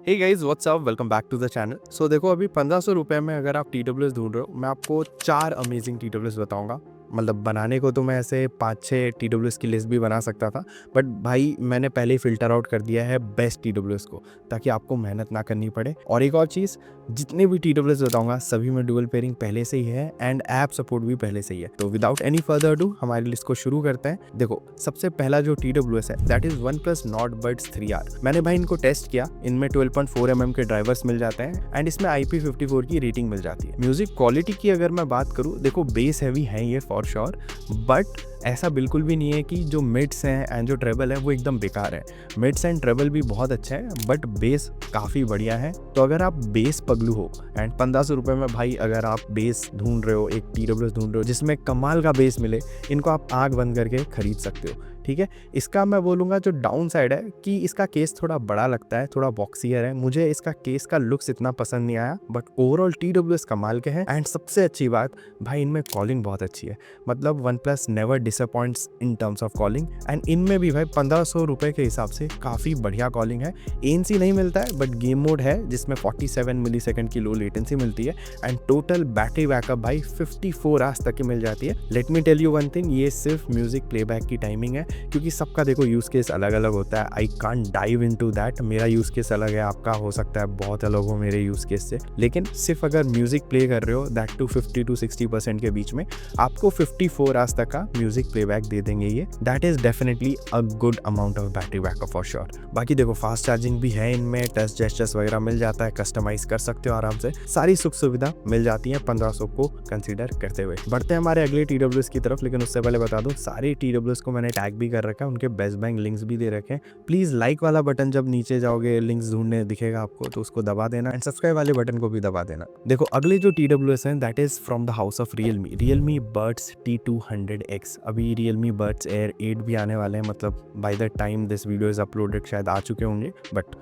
Hey guys what's up, welcome back to the channel. So देखो, अभी 1500 रुपये में अगर आप TWS ढूंढ रहे हो, मैं आपको 4 अमेजिंग TWS बताऊंगा। मतलब बनाने को तो मैं ऐसे 5-6 TWS की लिस्ट भी बना सकता था, बट भाई मैंने पहले ही फिल्टर आउट कर दिया है बेस्ट TWS को, ताकि आपको मेहनत ना करनी पड़े। और एक और चीज़, जितने भी TWS बताऊंगा सभी में डुअल पेयरिंग पहले से ही है एंड ऐप सपोर्ट भी पहले से ही है। तो विदाउट एनी फर्दर डू हमारी लिस्ट को शुरू करते हैं। देखो, सबसे पहला जो TWS है that is OnePlus Nord Buds 3R। मैंने भाई इनको टेस्ट किया, इनमें 12.4 mm के ड्राइवर्स मिल जाते हैं एंड इसमें IP54 की रेटिंग मिल जाती है। म्यूजिक क्वालिटी की अगर मैं बात करूँ, देखो बेस हैवी है ये फॉर श्योर, बट ऐसा बिल्कुल भी नहीं है कि जो मिड्स हैं एंड जो ट्रेबल है वो एकदम बेकार है। मिड्स एंड ट्रेबल भी बहुत अच्छे हैं, बट बेस काफ़ी बढ़िया है। तो अगर आप बेस पगलू हो एंड 1500 रुपये में भाई अगर आप बेस ढूंढ रहे हो, एक TWS ढूंढ रहे हो जिसमें कमाल का बेस मिले, इनको आप आँख बंद करके खरीद सकते हो। ठीक है, इसका मैं बोलूँगा जो डाउन साइड है कि इसका केस थोड़ा बड़ा लगता है, थोड़ा बॉक्सियर है। मुझे इसका केस का लुक्स इतना पसंद नहीं आया, बट ओवरऑल TWS कमाल के हैं। एंड सबसे अच्छी बात भाई, इनमें कॉलिंग बहुत अच्छी है। मतलब OnePlus never disappoints in terms of calling. And इनमें भी भाई 1500 रुपये के हिसाब से काफ़ी बढ़िया कॉलिंग है। ANC नहीं मिलता है, बट गेम मोड है जिसमें 47 मिलीसेकंड की लो लेटेंसी मिलती है। एंड टोटल बैटरी बैकअप भाई 54 आवर्स तक की मिल जाती है। Let me tell you one thing, ये सिर्फ म्यूजिक प्लेबैक की टाइमिंग है, क्योंकि सबका देखो यूज़ केस अलग अलग होता है। I can't dive into that. मेरा यूज़ केस अलग है, आपका हो सकता है बहुत अलग हो मेरे यूज़ केस से। लेकिन सिर्फ अगर म्यूजिक प्ले कर रहे हो, दैट टू 50 to 60% के बीच में, आपको 54 आवर्स तक का म्यूजिक प्लेबैक दे देंगे ये। That is definitely a good amount of battery backup for sure. बाकी देखो, फास्ट चार्जिंग भी है इनमें, टच जेस्चर्स वगैरह मिल जाता है, कस्टमाइज कर सकते हो आराम से। सारी सुख सुविधा मिल जाती है 1500 को कंसीडर करते हुए। बढ़ते हैं हमारे अगले TWS की तरफ, लेकिन उससे पहले बता दूं सारे TWS को मैंने टैग भी कर रखा है, उनके बेस्ट बैंक लिंक्स भी दे रखे हैं। प्लीज लाइक वाला बटन जब नीचे जाओगे लिंक्स ढूंढने दिखेगा आपको, तो उसको दबा देना एंड सब्सक्राइब वाले बटन को भी दबा देना। देखो, अगले जो TWS हैं that is from the house of Realme Buds T200X। अभी Realme Buds Air 8 भी आने वाले हैं, मतलब by the time this video is uploaded शायद आ चुके होंगे। बट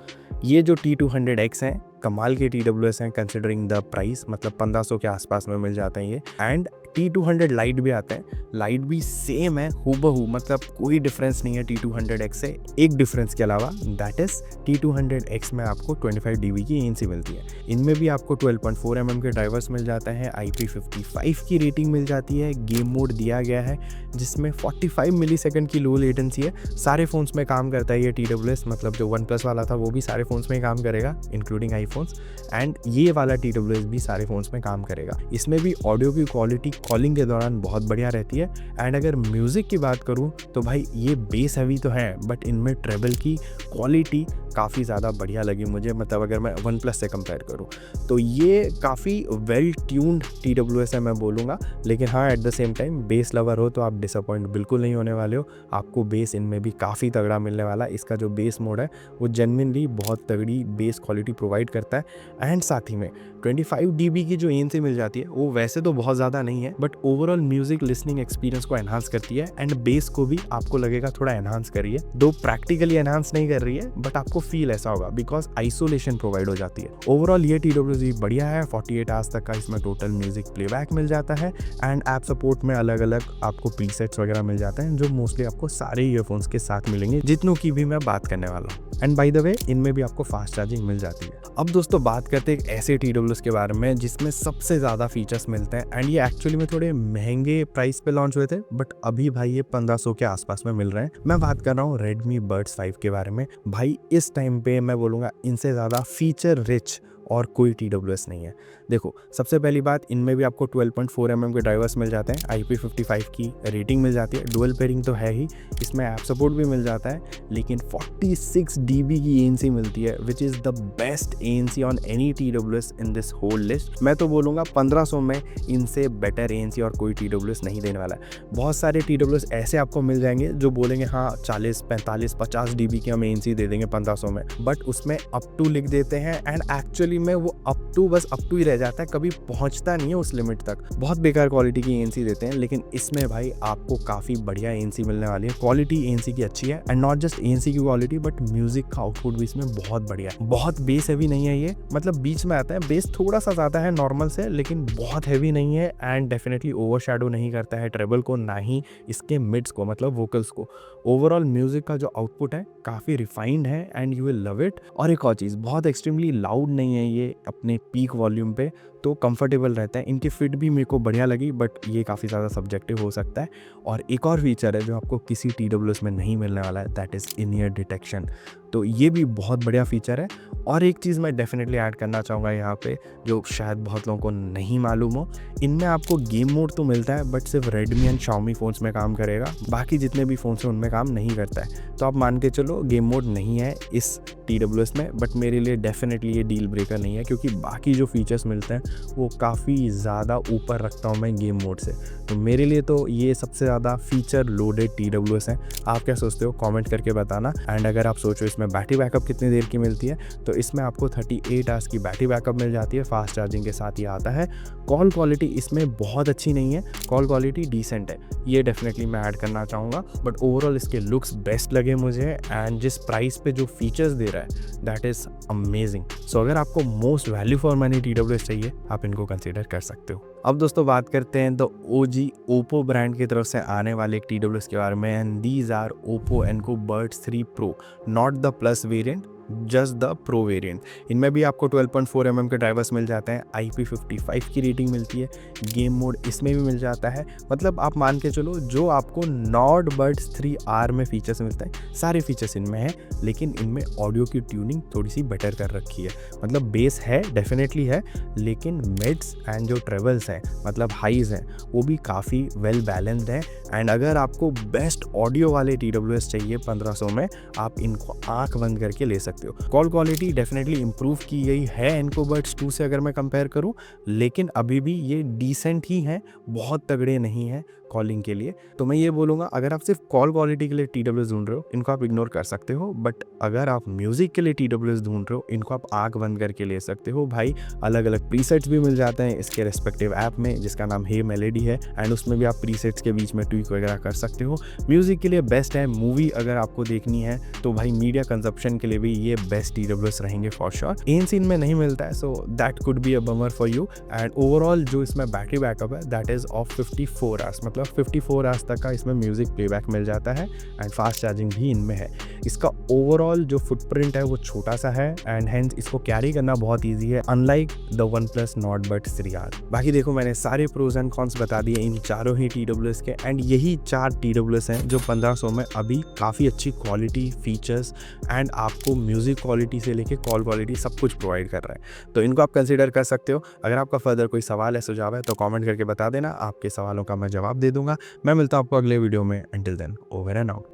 ये जो T200X हैं कमाल के TWS हैं कंसिडरिंग द प्राइस। मतलब 1500 के आसपास में मिल जाते हैं ये। एंड T200 लाइट भी आते हैं, लाइट भी सेम है हूबहू, मतलब कोई डिफरेंस नहीं है T200X से। एक डिफरेंस के अलावा दैट इज T200X में आपको 25 dB की ANC मिलती है। इनमें भी आपको 12.4 mm के ड्राइवर्स मिल जाते हैं, IP55 की रेटिंग मिल जाती है, गेम मोड दिया गया है जिसमें 45 मिलीसेकंड की लो लेटेंसी है। सारे फोन्स में काम करता है ये TWS, मतलब जो OnePlus वाला था वो भी सारे फोन्स में काम करेगा इंक्लूडिंग आईफोन्स। एंड ये वाला TWS भी सारे फोन्स में काम करेगा। इसमें भी ऑडियो की क्वालिटी कॉलिंग के दौरान बहुत बढ़िया रहती है। एंड अगर म्यूजिक की बात करूं तो भाई ये बेस हैवी तो है, बट इनमें ट्रेबल की क्वालिटी काफ़ी ज़्यादा बढ़िया लगी मुझे। मतलब अगर मैं OnePlus से कंपेयर करूं तो ये काफ़ी वेल ट्यून्ड TWS है मैं बोलूँगा। लेकिन हाँ, at the same time base lover हो तो आप डिसअपॉइंट बिल्कुल नहीं होने वाले हो। आपको बेस इनमें भी काफ़ी तगड़ा मिलने वाला है। इसका जो बेस मोड है वो जेन्युइनली बहुत तगड़ी बेस क्वालिटी प्रोवाइड करता है। एंड साथ ही में 25 dB की जो ANC मिल जाती है वो वैसे तो बहुत ज़्यादा नहीं है, but overall music listening experience को एनहांस करती है। एंड बेस को भी आपको लगेगा थोड़ा एनहांस कर रही है, दो प्रैक्टिकली एनहांस नहीं कर रही है, बट आपको फील ऐसा होगा बिकॉज आइसोलेशन प्रोवाइड हो जाती है। ओवरऑल ये TWS भी बढ़िया है। 48 आवर्स तक का इसमें टोटल म्यूजिक प्लेबैक मिल जाता है। एंड ऐप सपोर्ट में अलग अलग आपको प्रीसेट्स वगैरह मिल जाते हैं, जो मोस्टली आपको सारे ईयरफोन्स के साथ मिलेंगे जितनों की भी मैं बात करने वाला हूँ। एंड बाय द वे, इनमें भी आपको फास्ट चार्जिंग मिल जाती है। अब दोस्तों बात करते हैं एक ऐसे TWS के बारे में जिसमें सबसे ज़्यादा फीचर्स मिलते हैं। एंड ये एक्चुअली में थोड़े महंगे प्राइस पे लॉन्च हुए थे, बट अभी भाई ये 1500 के आसपास में मिल रहे हैं। मैं बात कर रहा हूँ Redmi Buds 5 के बारे में। भाई इस टाइम पे मैं बोलूँगा इनसे ज़्यादा फीचर रिच और कोई TWS नहीं है। देखो, सबसे पहली बात, इनमें भी आपको 12.4 mm के ड्राइवर्स मिल जाते हैं, IP55 की रेटिंग मिल जाती है, डुअल पेयरिंग तो है ही, इसमें ऐप सपोर्ट भी मिल जाता है। लेकिन 46 dB की ANC मिलती है, which is the best ANC on any TWS in this whole list. मैं तो बोलूँगा 1500 में इनसे बेटर ANC और कोई TWS नहीं देने वाला है। बहुत सारे TWS ऐसे आपको मिल जाएंगे जो बोलेंगे हाँ 40, 45, 50 dB की हम ANC दे देंगे 1500 में, बट उसमें अप टू लिख देते हैं। एंड एक्चुअली एक्सट्रीम में वो बस अप टू ही रह जाता है, कभी पहुंचता नहीं है उस लिमिट तक। बहुत बेकार क्वालिटी की ANC देते हैं, लेकिन इसमें भाई आपको काफ़ी बढ़िया ANC मिलने वाली है। क्वालिटी ANC की अच्छी है, एंड नॉट जस्ट ANC की क्वालिटी बट म्यूजिक का आउटपुट भी इसमें बहुत बढ़िया है। बहुत बेस हैवी नहीं है ये, मतलब बीच में आता है, बेस थोड़ा सा ज़्यादा है नॉर्मल से, लेकिन बहुत हैवी नहीं है, एंड डेफिनेटली ओवरशैडो नहीं करता है ट्रेबल को, ना ही इसके मिड्स को, मतलब वोकल्स को। ओवरऑल म्यूजिक का जो आउटपुट है काफ़ी रिफाइंड है, and you will love it. और एक और चीज़, बहुत एक्सट्रीमली लाउड नहीं है ये अपने पीक वॉल्यूम पे, तो कंफर्टेबल रहता है। इनकी फिट भी मेरे को बढ़िया लगी, बट ये काफ़ी ज़्यादा सब्जेक्टिव हो सकता है। और एक और फीचर है जो आपको किसी TWS में नहीं मिलने वाला है, that is in year detection. तो ये भी बहुत बढ़िया फीचर है। और एक चीज़ मैं डेफिनेटली ऐड करना चाहूँगा यहाँ पे, जो शायद बहुत लोगों को नहीं मालूम हो, इनमें आपको गेम मोड तो मिलता है, बट सिर्फ रेडमी एंड Xiaomi फ़ोन्स में काम करेगा, बाकी जितने भी फ़ोन्स हैं उनमें काम नहीं करता है। तो आप मान के चलो गेम मोड नहीं है इस TWS में, बट मेरे लिए डेफिनेटली ये डील ब्रेकर नहीं है, क्योंकि बाकी जो फीचर्स मिलते हैं वो काफ़ी ज़्यादा ऊपर रखता हूँ मैं गेम मोड से। तो मेरे लिए तो ये सबसे ज़्यादा फीचर लोडेड TWS है। आप क्या सोचते हो, कमेंट करके बताना। एंड अगर आप सोचो इसमें बैटरी बैकअप कितनी देर की मिलती है, तो इसमें आपको 38 आवर्स की बैटरी बैकअप मिल जाती है, फास्ट चार्जिंग के साथ ही आता है। कॉल क्वालिटी इसमें बहुत अच्छी नहीं है, कॉल क्वालिटी डिसेंट है, ये डेफिनेटली मैं ऐड करना चाहूँगा। बट ओवरऑल इसके लुक्स बेस्ट लगे मुझे, एंड जिस प्राइस पे जो फीचर्स दे रहा है दैट इज़ अमेजिंग। सो अगर आपको most value for money TWS चाहिए, आप इनको कंसिडर कर सकते हो। अब दोस्तों बात करते हैं द OG ओप्पो ब्रांड की तरफ से आने वाले एक TWS के बारे में, and these are Oppo Enco buds 3 Pro, not the plus variant, just the pro variant. इनमें भी आपको 12.4 mm के ड्राइवर्स मिल जाते हैं, IP55 की रेटिंग मिलती है, गेम मोड इसमें भी मिल जाता है। मतलब आप मान के चलो जो आपको नॉट बड्स 3R में फीचर्स मिलते हैं, सारे फीचर्स इनमें हैं, लेकिन इनमें ऑडियो की ट्यूनिंग थोड़ी सी बेटर कर रखी है। मतलब बेस है डेफिनेटली है, लेकिन मिड्स एंड जो ट्रेवल्स हैं, मतलब हाइज हैं, वो भी काफ़ी वेल बैलेंस्ड है। एंड अगर आपको बेस्ट ऑडियो वाले TWS चाहिए 1500 में, आप इनको आंख बंद करके ले सकते हो। कॉल क्वालिटी डेफिनेटली इंप्रूव की गई है एनको बड्स 2 से अगर मैं कंपेयर करूं, लेकिन अभी भी ये डिसेंट ही हैं, बहुत तगड़े नहीं हैं कॉलिंग के लिए। तो मैं ये बोलूँगा, अगर आप सिर्फ कॉल क्वालिटी के लिए TWS ढूंढ रहे हो, इनको आप इग्नोर कर सकते हो, बट अगर आप म्यूज़िक के लिए TWS ढूंढ रहे हो, इनको आप आंख बंद करके ले सकते हो। भाई अलग अलग प्रीसेट्स भी मिल जाते हैं इसके रेस्पेक्टिव ऐप में, जिसका नाम हे मेलेडी है, एंड उसमें भी आप प्रीसेट्स के बीच में ट्वीक वगैरह कर सकते हो। म्यूज़िक के लिए बेस्ट है। मूवी अगर आपको देखनी है तो भाई मीडिया कंजप्शन के लिए भी ये बेस्ट TWS रहेंगे फॉर श्योर। ANC इनमें नहीं मिलता है, so that could be a bummer for you. And overall जो इसमें बैटरी बैकअप है दैट इज़ ऑफ 54 आवर्स, मतलब 54 आवर्स तक का इसमें म्यूजिक प्लेबैक मिल जाता है, एंड फास्ट चार्जिंग भी इनमें है। इसका ओवरऑल जो फुटप्रिंट है वो छोटा सा है, एंड हेंस इसको कैरी करना बहुत ईजी है, unlike the OnePlus Nord Buds 3R। बाकी देखो मैंने सारे प्रोज एंड कॉन्स बता दिए इन चारों ही TWS के, एंड यही 4 TWS हैं जो 1500 में अभी काफ़ी अच्छी क्वालिटी, फीचर्स एंड आपको म्यूजिक क्वालिटी से लेके कॉल क्वालिटी सब कुछ प्रोवाइड कर रहा है। तो इनको आप कंसिडर कर सकते हो। अगर आपका फर्दर कोई सवाल है, सुझाव है, तो कमेंट करके बता देना, आपके सवालों का मैं जवाब दे दूंगा। मैं मिलता हूं आपको अगले वीडियो में। Until then, over and out.